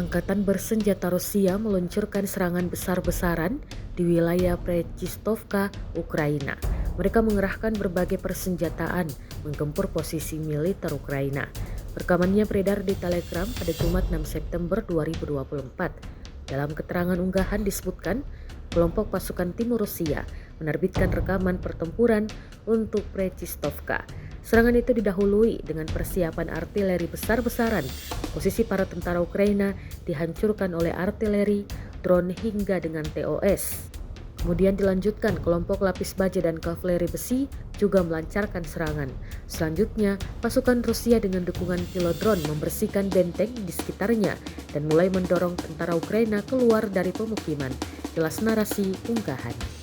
Angkatan bersenjata Rusia meluncurkan serangan besar-besaran di wilayah Prechistovka, Ukraina. Mereka mengerahkan berbagai persenjataan menggempur posisi militer Ukraina. Rekamannya beredar di Telegram pada Jumat 6 September 2024. Dalam keterangan unggahan disebutkan, kelompok pasukan timur Rusia menerbitkan rekaman pertempuran untuk Prechistovka. Serangan itu didahului dengan persiapan artileri besar-besaran. Posisi para tentara Ukraina dihancurkan oleh artileri, drone hingga dengan TOS. Kemudian dilanjutkan kelompok lapis baja dan kavaleri besi juga melancarkan serangan. Selanjutnya, pasukan Rusia dengan dukungan pilot drone membersihkan benteng di sekitarnya dan mulai mendorong tentara Ukraina keluar dari pemukiman. Jelas narasi unggahan.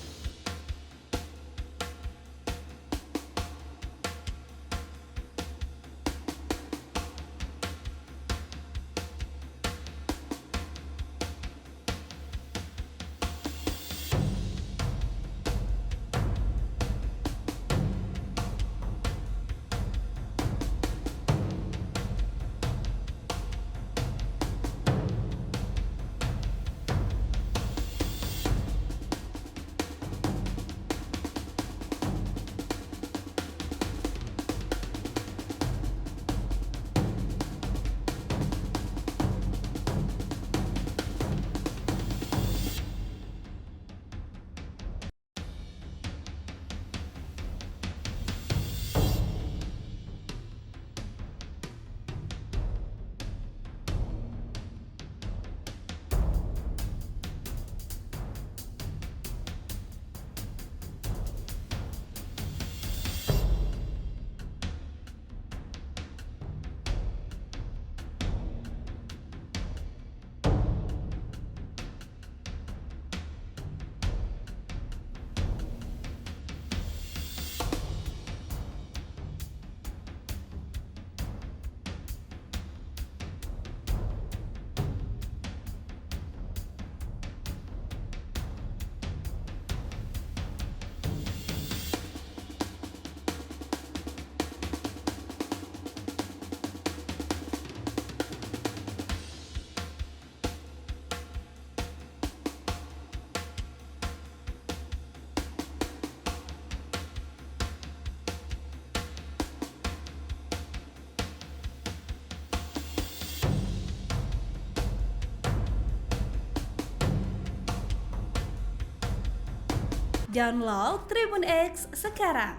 Download Tribun X sekarang,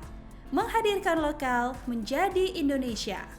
menghadirkan lokal menjadi Indonesia.